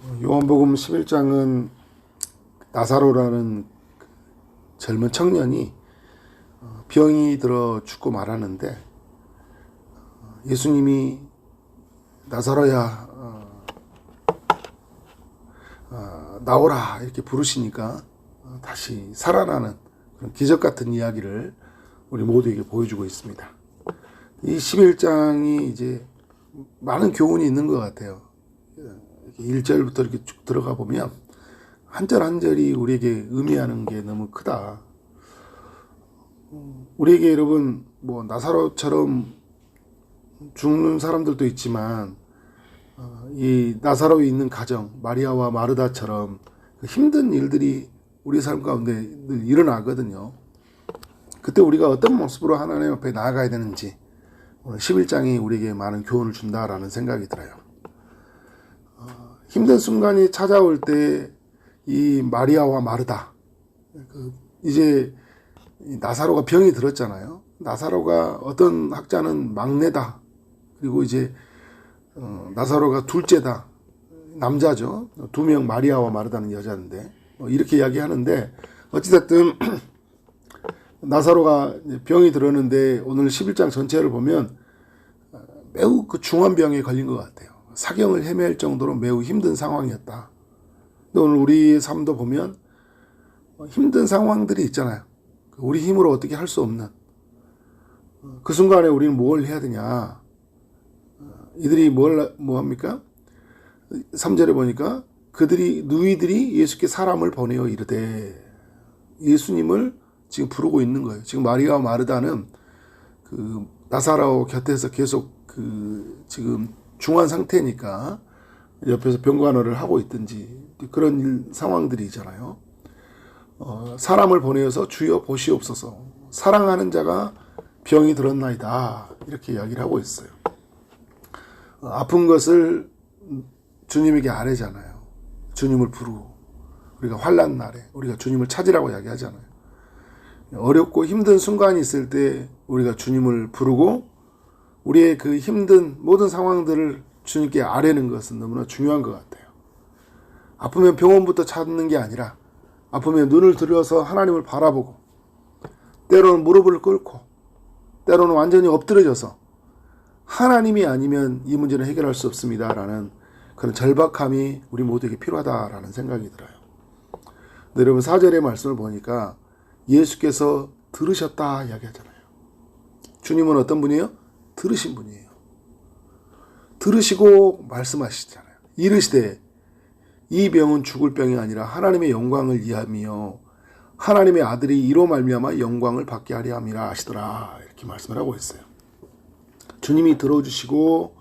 요한복음 11장은 나사로라는 젊은 청년이 병이 들어 죽고 말하는데 예수님이 나사로야 나오라 이렇게 부르시니까 다시 살아나는 그런 기적 같은 이야기를 우리 모두에게 보여주고 있습니다. 이 11장이 이제 많은 교훈이 있는 것 같아요. 1절부터 이렇게 쭉 들어가 보면 한 절 한 절이 우리에게 의미하는 게 너무 크다. 우리에게 여러분 뭐 나사로처럼 죽는 사람들도 있지만 이 나사로에 있는 가정 마리아와 마르다처럼 그 힘든 일들이 우리 삶 가운데 늘 일어나거든요. 그때 우리가 어떤 모습으로 하나님 앞에 나아가야 되는지 오늘 11장이 우리에게 많은 교훈을 준다라는 생각이 들어요. 힘든 순간이 찾아올 때 이 마리아와 마르다 이제 나사로가 병이 들었잖아요. 나사로가 어떤 학자는 막내다. 그리고 이제 나사로가 둘째다. 남자죠. 두 명 마리아와 마르다는 여자인데 이렇게 이야기하는데 어찌됐든 나사로가 병이 들었는데 오늘 11장 전체를 보면 매우 그 중한 병에 걸린 것 같아요. 사경을 헤맬 정도로 매우 힘든 상황이었다. 근데 오늘 우리 삶도 보면 힘든 상황들이 있잖아요. 우리 힘으로 어떻게 할 수 없는 그 순간에 우리는 뭘 해야 되냐. 이들이 뭐 합니까? 3절에 보니까 누이들이 예수께 사람을 보내어 이르되 예수님을 지금 부르고 있는 거예요. 지금 마리아와 마르다는 그 나사로 곁에서 계속 지금 중한 상태니까 옆에서 병간호를 하고 있든지 그런 상황들이 있잖아요. 사람을 보내어서 주여 보시옵소서 사랑하는 자가 병이 들었나이다 이렇게 이야기를 하고 있어요. 아픈 것을 주님에게 아뢰잖아요. 주님을 부르고 우리가 환난 날에 우리가 주님을 찾으라고 이야기하잖아요. 어렵고 힘든 순간이 있을 때 우리가 주님을 부르고 우리의 그 힘든 모든 상황들을 주님께 아뢰는 것은 너무나 중요한 것 같아요. 아프면 병원부터 찾는 게 아니라 아프면 눈을 들여서 하나님을 바라보고 때로는 무릎을 꿇고 때로는 완전히 엎드려져서 하나님이 아니면 이 문제는 해결할 수 없습니다 라는 그런 절박함이 우리 모두에게 필요하다라는 생각이 들어요. 근데 여러분 4절의 말씀을 보니까 예수께서 들으셨다 이야기하잖아요. 주님은 어떤 분이에요? 들으신 분이에요. 들으시고 말씀하시잖아요. 이르시되 이 병은 죽을 병이 아니라 하나님의 영광을 위함이요 하나님의 아들이 이로 말미암아 영광을 받게 하려 함이라 하시더라 이렇게 말씀을 하고 있어요. 주님이 들어주시고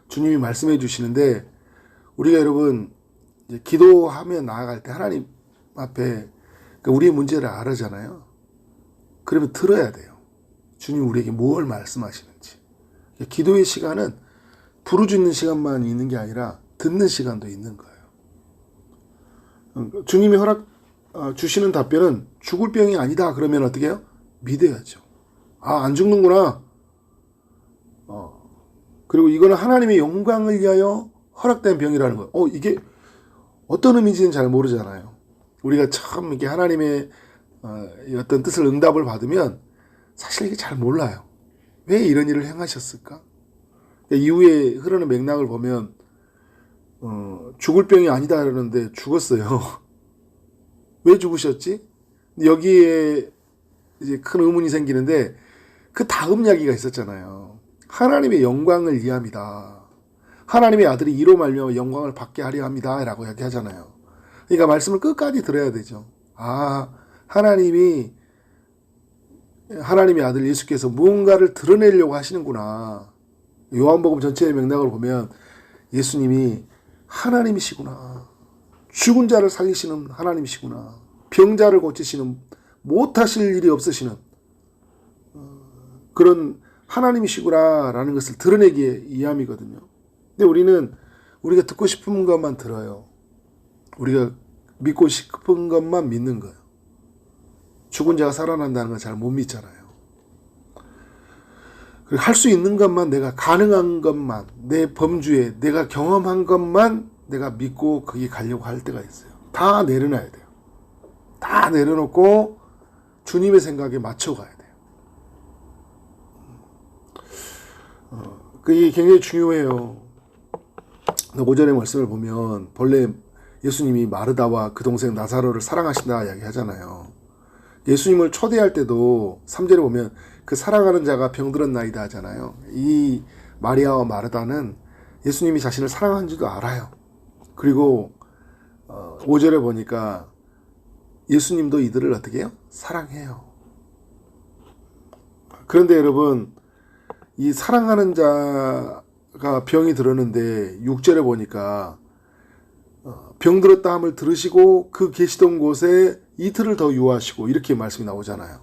주님이 말씀해 주시는데 우리가 여러분 이제 기도하며 나아갈 때 하나님 앞에 우리의 문제를 알아잖아요. 그러면 들어야 돼요. 주님 우리에게 뭘 말씀하시는지. 기도의 시간은 부르짖는 시간만 있는 게 아니라 듣는 시간도 있는 거예요. 주님이 주시는 답변은 죽을 병이 아니다 그러면 어떻게 해요? 믿어야죠. 안 죽는구나. 그리고 이거는 하나님의 영광을 위하여 허락된 병이라는 거예요. 이게 어떤 의미인지는 잘 모르잖아요. 우리가 참 이렇게 하나님의 어떤 뜻을 응답을 받으면 사실 이게 잘 몰라요. 왜 이런 일을 행하셨을까? 이후에 흐르는 맥락을 보면 죽을 병이 아니다 그러는데 죽었어요. 왜 죽으셨지? 여기에 이제 큰 의문이 생기는데 그 다음 이야기가 있었잖아요. 하나님의 영광을 위함이다. 하나님의 아들이 이로 말미암아 영광을 받게 하려 합니다 라고 이야기하잖아요. 그러니까 말씀을 끝까지 들어야 되죠. 하나님의 아들 예수께서 무언가를 드러내려고 하시는구나. 요한복음 전체의 맥락을 보면 예수님이 하나님이시구나. 죽은 자를 살리시는 하나님이시구나. 병자를 고치시는 못하실 일이 없으시는 그런 하나님이시구나 라는 것을 드러내기에 이함이거든요. 근데 우리가 듣고 싶은 것만 들어요. 우리가 믿고 싶은 것만 믿는 거예요. 죽은 자가 살아난다는 건 잘 못 믿잖아요. 할 수 있는 것만 내가 가능한 것만 내 범주에 내가 경험한 것만 내가 믿고 거기 가려고 할 때가 있어요. 다 내려놔야 돼요. 다 내려놓고 주님의 생각에 맞춰 가야 돼요. 그게 굉장히 중요해요. 5절의 말씀을 보면 본래 예수님이 마르다와 그 동생 나사로를 사랑하신다 이야기하잖아요. 예수님을 초대할 때도 3절에 보면 그 사랑하는 자가 병들었나이다 하잖아요. 이 마리아와 마르다는 예수님이 자신을 사랑하는 줄도 알아요. 그리고 5절에 보니까 예수님도 이들을 어떻게 해요? 사랑해요. 그런데 여러분, 이 사랑하는 자가 병이 들었는데 6절에 보니까 병들었다 함을 들으시고 그 계시던 곳에 이틀을 더 유하시고 이렇게 말씀이 나오잖아요.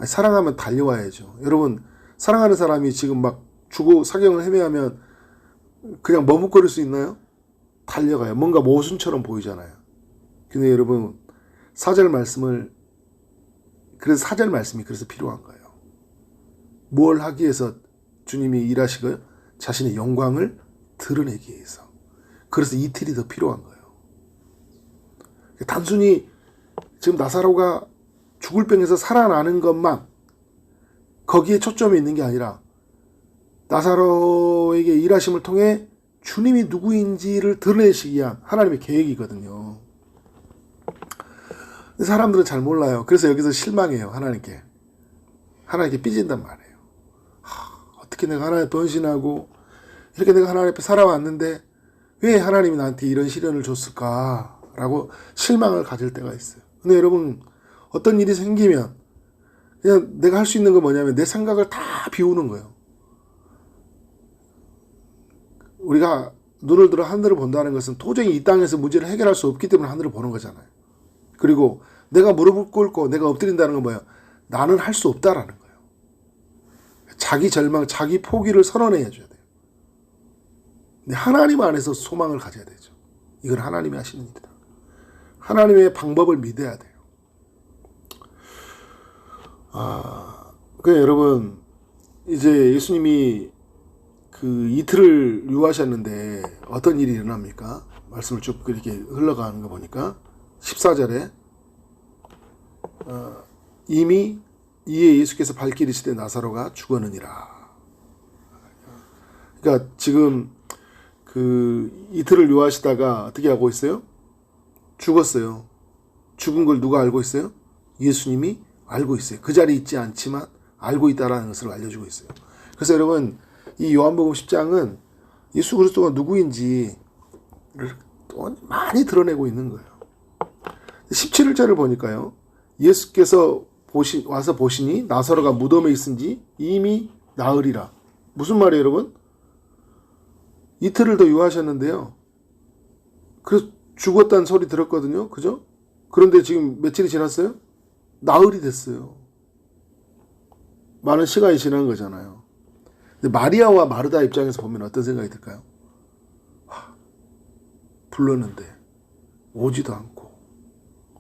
사랑하면 달려와야죠. 여러분, 사랑하는 사람이 지금 막 죽고 사경을 헤매하면 그냥 머뭇거릴 수 있나요? 달려가요. 뭔가 모순처럼 보이잖아요. 근데 여러분, 4절 말씀을, 그래서 4절 말씀이 그래서 필요한 거예요. 뭘 하기 위해서 주님이 일하시고요? 자신의 영광을 드러내기 위해서. 그래서 이틀이 더 필요한 거예요. 단순히 지금 나사로가 죽을 병에서 살아나는 것만 거기에 초점이 있는 게 아니라 나사로에게 일하심을 통해 주님이 누구인지를 드러내시기 위한 하나님의 계획이거든요. 사람들은 잘 몰라요. 그래서 여기서 실망해요. 하나님께 삐진단 말이에요. 어떻게 내가 하나님 변신하고 이렇게 내가 하나님 앞에 살아왔는데 왜 하나님이 나한테 이런 시련을 줬을까라고 실망을 가질 때가 있어요. 근데 여러분, 어떤 일이 생기면 그냥 내가 할 수 있는 건 뭐냐면 내 생각을 다 비우는 거예요. 우리가 눈을 들어 하늘을 본다는 것은 도저히 이 땅에서 문제를 해결할 수 없기 때문에 하늘을 보는 거잖아요. 그리고 내가 무릎을 꿇고 내가 엎드린다는 건 뭐예요? 나는 할 수 없다라는 거예요. 자기 절망, 자기 포기를 선언해 줘야 돼요. 근데 하나님 안에서 소망을 가져야 되죠. 이건 하나님이 하시는 일이다. 하나님의 방법을 믿어야 돼요. 그러니까 여러분, 이제 예수님이 그 이틀을 유하셨는데 어떤 일이 일어납니까? 말씀을 쭉 이렇게 흘러가는 거 보니까 14절에 이미 이에 예수께서 발길이시되 나사로가 죽었느니라. 그러니까 지금 그 이틀을 유하시다가 어떻게 하고 있어요? 죽었어요. 죽은 걸 누가 알고 있어요? 예수님이 알고 있어요. 그 자리에 있지 않지만 알고 있다라는 것을 알려주고 있어요. 그래서 여러분, 이 요한복음 10장은 예수 그리스도가 누구인지를 많이 드러내고 있는 거예요. 17절을 보니까요, 예수께서 와서 보시니 나사로가 무덤에 있은지 이미 나으리라. 무슨 말이에요, 여러분? 이틀을 더 유하셨는데요. 그래서 죽었다는 소리 들었거든요. 그죠? 그런데 지금 며칠이 지났어요? 나흘이 됐어요. 많은 시간이 지난 거잖아요. 근데 마리아와 마르다 입장에서 보면 어떤 생각이 들까요? 불렀는데 오지도 않고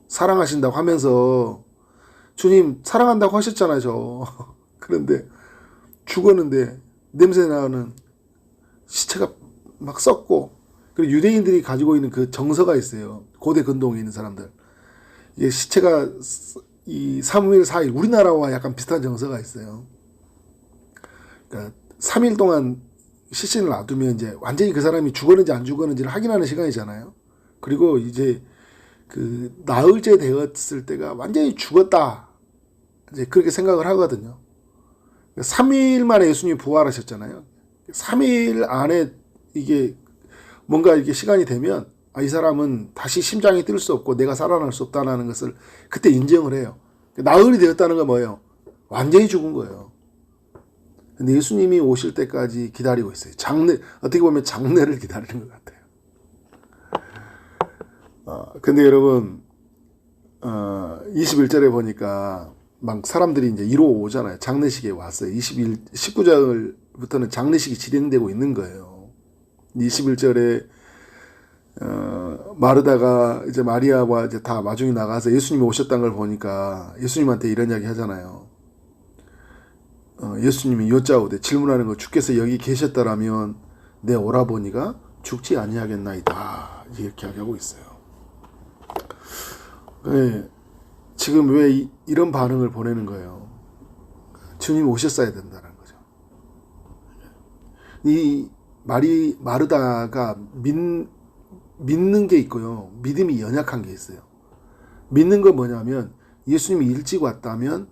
사랑하신다고 하면서 주님 사랑한다고 하셨잖아요. 저 그런데 죽었는데 냄새나는 시체가 막 썩고, 그리고 유대인들이 가지고 있는 그 정서가 있어요. 고대 근동에 있는 사람들, 이게 시체가 이 3일 4일 우리나라와 약간 비슷한 정서가 있어요. 그러니까 3일 동안 시신을 놔두면 이제 완전히 그 사람이 죽었는지 안 죽었는지를 확인하는 시간이잖아요. 그리고 이제 그 나흘째 되었을 때가 완전히 죽었다, 이제 그렇게 생각을 하거든요. 3일 만에 예수님이 부활하셨잖아요. 3일 안에 이게 뭔가 이게 시간이 되면 이 사람은 다시 심장이 뛸 수 없고 내가 살아날 수 없다는 것을 그때 인정을 해요. 나흘이 되었다는 건 뭐예요? 완전히 죽은 거예요. 근데 예수님이 오실 때까지 기다리고 있어요. 어떻게 보면 장례를 기다리는 것 같아요. 근데 여러분, 21절에 보니까 막 사람들이 이제 이로 오잖아요. 장례식에 왔어요. 19절부터는 장례식이 진행되고 있는 거예요. 21절에 마르다가 이제 마리아와 이제 다 마중이 나가서 예수님이 오셨다는 걸 보니까 예수님한테 이런 이야기 하잖아요. 예수님이 여짜오되 질문하는 거, 주께서 여기 계셨더라면 내 오라버니가 죽지 아니하겠나이다. 이렇게 하고 있어요. 네, 지금 왜 이런 반응을 보내는 거예요? 주님 오셨어야 된다는 거죠. 이 마르다가 믿는 게 있고요. 믿음이 연약한 게 있어요. 믿는 건 뭐냐면 예수님이 일찍 왔다면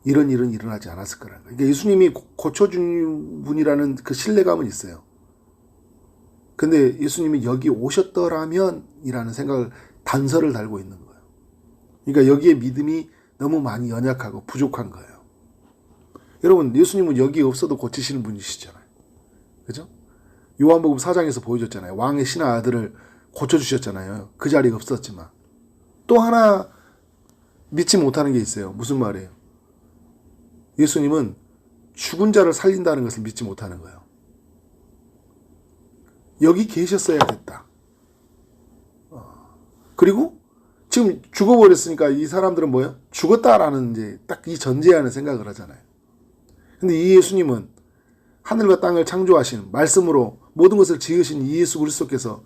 이런 일은 일어나지 않았을 거라는 거예요. 그러니까 예수님이 고쳐준 분이라는 그 신뢰감은 있어요. 근데 예수님이 여기 오셨더라면 이라는 생각을 단서를 달고 있는 거예요. 그러니까 여기에 믿음이 너무 많이 연약하고 부족한 거예요. 여러분, 예수님은 여기 없어도 고치시는 분이시잖아요. 그죠? 요한복음 4장에서 보여줬잖아요. 왕의 신의 아들을 고쳐주셨잖아요. 그 자리에 없었지만. 또 하나 믿지 못하는 게 있어요. 무슨 말이에요? 예수님은 죽은 자를 살린다는 것을 믿지 못하는 거예요. 여기 계셨어야 됐다. 그리고 지금 죽어버렸으니까 이 사람들은 뭐예요? 죽었다라는 이제 딱 이 전제하는 생각을 하잖아요. 근데 이 예수님은 하늘과 땅을 창조하신 말씀으로 모든 것을 지으신 이 예수 그리스도께서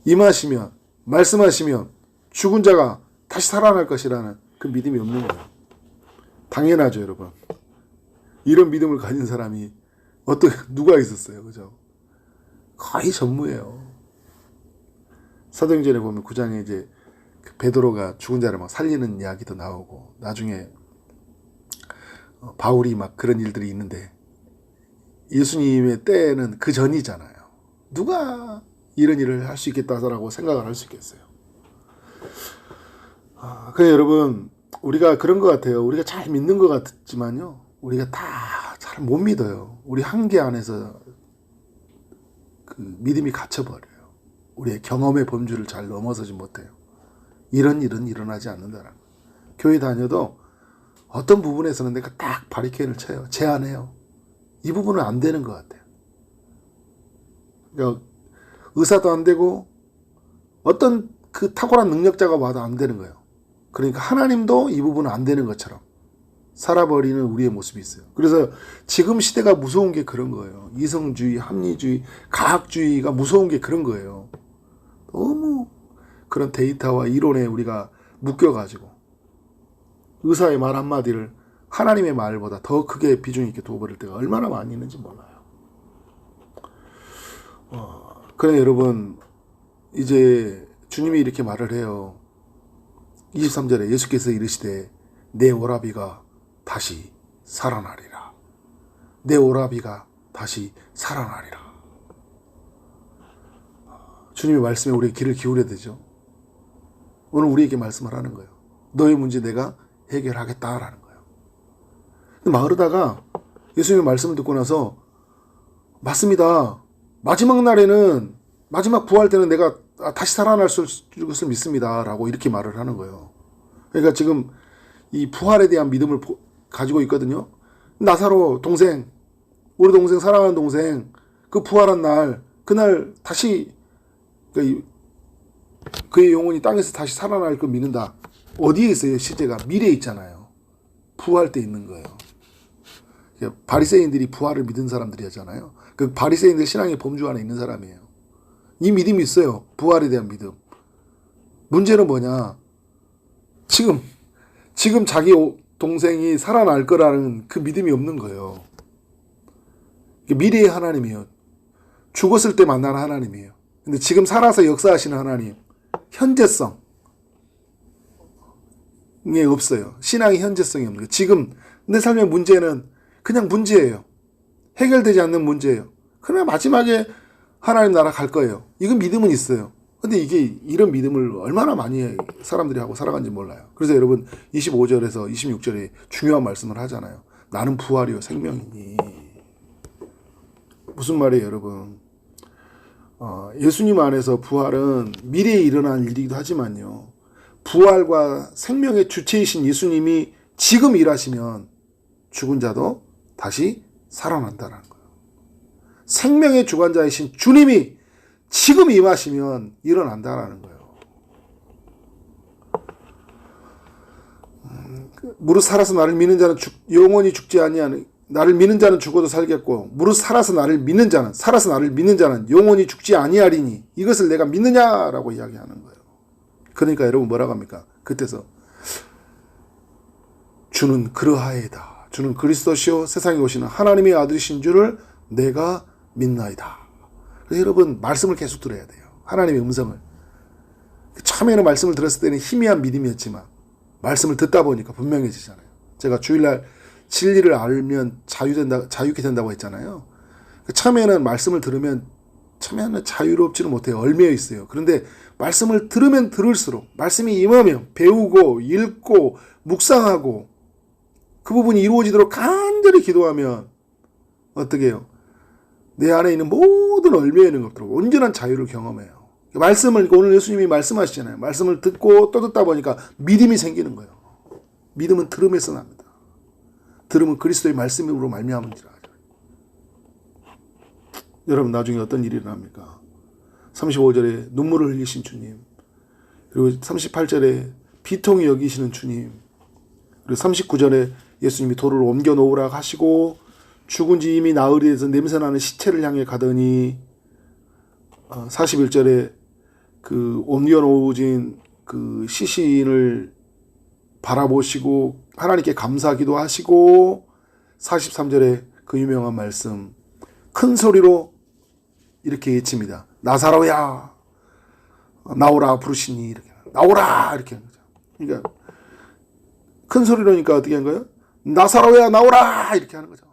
임하시면 말씀하시면 죽은 자가 다시 살아날 것이라는 그 믿음이 없는 거예요. 당연하죠, 여러분. 이런 믿음을 가진 사람이 누가 있었어요, 그죠? 거의 전무예요. 사도행전에 보면 9장에 이제 베드로가 죽은 자를 막 살리는 이야기도 나오고 나중에 바울이 막 그런 일들이 있는데 예수님의 때는 그 전이잖아요. 누가 이런 일을 할 수 있겠다라고 생각을 할 수 있겠어요. 그래 여러분, 우리가 그런 것 같아요. 우리가 잘 믿는 것 같지만요, 우리가 다 잘 못 믿어요. 우리 한계 안에서 그 믿음이 갇혀버려요. 우리의 경험의 범주를 잘 넘어서지 못해요. 이런 일은 일어나지 않는다라는 거예요. 교회 다녀도 어떤 부분에서는 내가 딱 바리케인을 쳐요. 제안해요. 이 부분은 안 되는 것 같아요. 그러니까 의사도 안 되고 어떤 그 탁월한 능력자가 와도 안 되는 거예요. 그러니까 하나님도 이 부분은 안 되는 것처럼 살아버리는 우리의 모습이 있어요. 그래서 지금 시대가 무서운 게 그런 거예요. 이성주의, 합리주의, 과학주의가 무서운 게 그런 거예요. 너무 그런 데이터와 이론에 우리가 묶여가지고 의사의 말 한마디를 하나님의 말보다 더 크게 비중 있게 둬버릴 때가 얼마나 많이 있는지 몰라요. 그래 여러분, 이제 주님이 이렇게 말을 해요. 23절에 예수께서 이르시되 내 오라비가 다시 살아나리라. 내 오라비가 다시 살아나리라. 주님의 말씀에 우리의 귀를 기울여야 되죠. 오늘 우리에게 말씀을 하는 거예요. 너의 문제 내가 해결하겠다라는 거예요. 근데 마르다가 예수님의 말씀을 듣고 나서 맞습니다. 마지막 날에는, 마지막 부활 때는 내가 다시 살아날 것을 믿습니다. 라고 이렇게 말을 하는 거예요. 그러니까 지금 이 부활에 대한 믿음을 가지고 있거든요. 나사로 동생, 우리 동생, 사랑하는 동생, 그 부활한 날, 그날 다시 그의 영혼이 땅에서 다시 살아날 걸 믿는다. 어디에 있어요? 시제가 미래에 있잖아요. 부활 때 있는 거예요. 바리새인들이 부활을 믿은 사람들이었잖아요. 그 바리새인들 신앙의 범주 안에 있는 사람이에요. 이 믿음이 있어요. 부활에 대한 믿음. 문제는 뭐냐? 지금 자기 동생이 살아날 거라는 그 믿음이 없는 거예요. 미래의 하나님이에요. 죽었을 때 만나는 하나님이에요. 근데 지금 살아서 역사하시는 하나님, 현재성이 없어요. 신앙의 현재성이 없는 거예요. 지금 내 삶의 문제는 그냥 문제예요. 해결되지 않는 문제예요. 그러나 마지막에 하나님 나라 갈 거예요. 이건 믿음은 있어요. 근데 이게 이런 믿음을 얼마나 많이 사람들이 하고 살아간지 몰라요. 그래서 여러분 25절에서 26절에 중요한 말씀을 하잖아요. 나는 부활이요 생명이니. 무슨 말이에요, 여러분? 예수님 안에서 부활은 미래에 일어날 일이기도 하지만요. 부활과 생명의 주체이신 예수님이 지금 일하시면 죽은 자도 다시 살아난다는 거예요. 생명의 주관자이신 주님이 지금 임하시면 일어난다라는 거예요. 무릇 살아서 나를 믿는 자는 영원히 죽지 아니하는 나를 믿는 자는 죽어도 살겠고 무릇 살아서 나를 믿는 자는 영원히 죽지 아니하리니 이것을 내가 믿느냐라고 이야기하는 거예요. 그러니까 여러분 뭐라고 합니까? 그때서 주는 그러하이다. 주는 그리스도시요 세상에 오시는 하나님의 아들이신 줄을 내가 믿나이다. 그래서 여러분 말씀을 계속 들어야 돼요. 하나님의 음성을. 처음에는 말씀을 들었을 때는 희미한 믿음이었지만 말씀을 듣다 보니까 분명해지잖아요. 제가 주일날 진리를 알면 자유케 된다고 했잖아요. 처음에는 말씀을 들으면 처음에는 자유롭지는 못해요. 얽매여 있어요. 그런데 말씀을 들으면 들을수록 말씀이 임하면 배우고 읽고 묵상하고 그 부분이 이루어지도록 간절히 기도하면 어떻게 해요? 내 안에 있는 모든 얽매여 있는 것들 온전한 자유를 경험해요. 말씀을 오늘 예수님이 말씀하시잖아요. 말씀을 듣고 또 듣다 보니까 믿음이 생기는 거예요. 믿음은 들음에서 납니다. 들음은 그리스도의 말씀으로 말미암은지라. 여러분 나중에 어떤 일이 일어납니까? 35절에 눈물을 흘리신 주님, 그리고 38절에 비통히 여기시는 주님, 그리고 39절에 예수님이 돌을 옮겨 놓으라 하시고 죽은 지 이미 나흘에서 냄새나는 시체를 향해 가더니 41절에 그 옮겨 놓으진 그 시신을 바라보시고 하나님께 감사기도 하시고 43절에 그 유명한 말씀 큰 소리로 이렇게 외칩니다. 나사로야 나오라 부르시니 이렇게 나오라 이렇게 하는 거죠. 그러니까 큰 소리로니까 어떻게 한 거예요? 나사로야 나오라 이렇게 하는 거죠.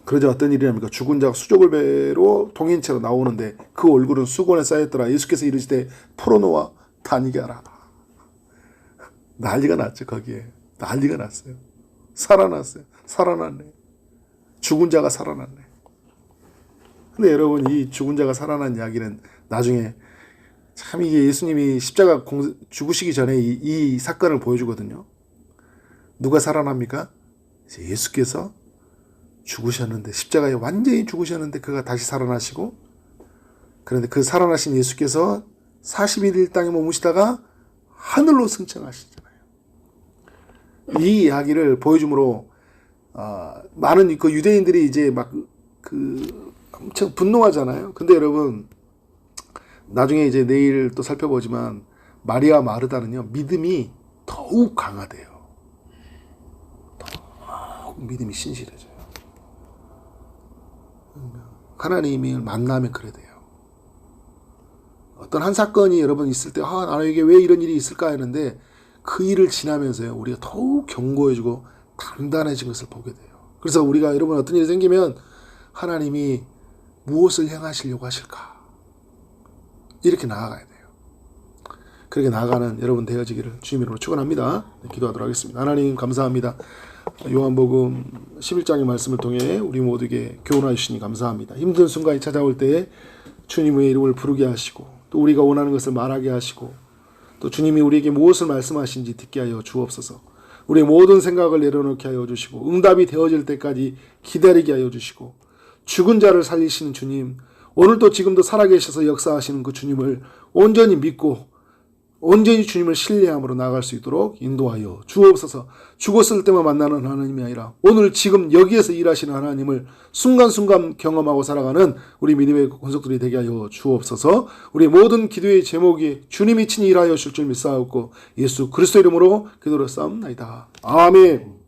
그러자 어떤 일이랍니까? 죽은 자가 수족을 배로 동인체로 나오는데 그 얼굴은 수건에 쌓였더라. 예수께서 이르시되 풀어놓아 다니게 하라. 난리가 났죠. 거기에 난리가 났어요. 살아났어요. 살아났네. 죽은 자가 살아났네. 근데 여러분 이 죽은 자가 살아난 이야기는 나중에 참 이게 예수님이 십자가 죽으시기 전에 이 사건을 보여주거든요. 누가 살아납니까? 이제 예수께서 죽으셨는데 십자가에 완전히 죽으셨는데 그가 다시 살아나시고 그런데 그 살아나신 예수께서 40일 땅에 머무시다가 하늘로 승천하시잖아요. 이 이야기를 보여줌으로 많은 그 유대인들이 이제 막 그 엄청 분노하잖아요. 근데 여러분 나중에 이제 내일 또 살펴보지만 마리아 마르다는요 믿음이 더욱 강하대요. 더욱 믿음이 신실해져요. 하나님을 만나면 그래 돼요. 어떤 한 사건이 여러분 있을 때 나에게 왜 이런 일이 있을까 했는데 그 일을 지나면서요 우리가 더욱 견고해지고 단단해진 것을 보게 돼요. 그래서 우리가 여러분 어떤 일이 생기면 하나님이 무엇을 행하시려고 하실까 이렇게 나아가야 돼요. 그렇게 나아가는 여러분 되어지기를 주님으로 축원합니다. 기도하도록 하겠습니다. 하나님 감사합니다. 요한복음 11장의 말씀을 통해 우리 모두에게 교훈하여 주시니 감사합니다. 힘든 순간이 찾아올 때 주님의 이름을 부르게 하시고 또 우리가 원하는 것을 말하게 하시고 또 주님이 우리에게 무엇을 말씀하신지 듣게 하여 주옵소서. 우리의 모든 생각을 내려놓게 하여 주시고 응답이 되어질 때까지 기다리게 하여 주시고 죽은 자를 살리시는 주님, 오늘도 지금도 살아계셔서 역사하시는 그 주님을 온전히 믿고 온전히 주님을 신뢰함으로 나아갈 수 있도록 인도하여 주옵소서. 죽었을 때만 만나는 하나님이 아니라 오늘 지금 여기에서 일하시는 하나님을 순간순간 경험하고 살아가는 우리 믿음의 권속들이 되게 하여 주옵소서. 우리 모든 기도의 제목이 주님이 친히 일하여 주실 줄 믿사옵고 예수 그리스도 이름으로 기도를 싸움나이다. 아멘.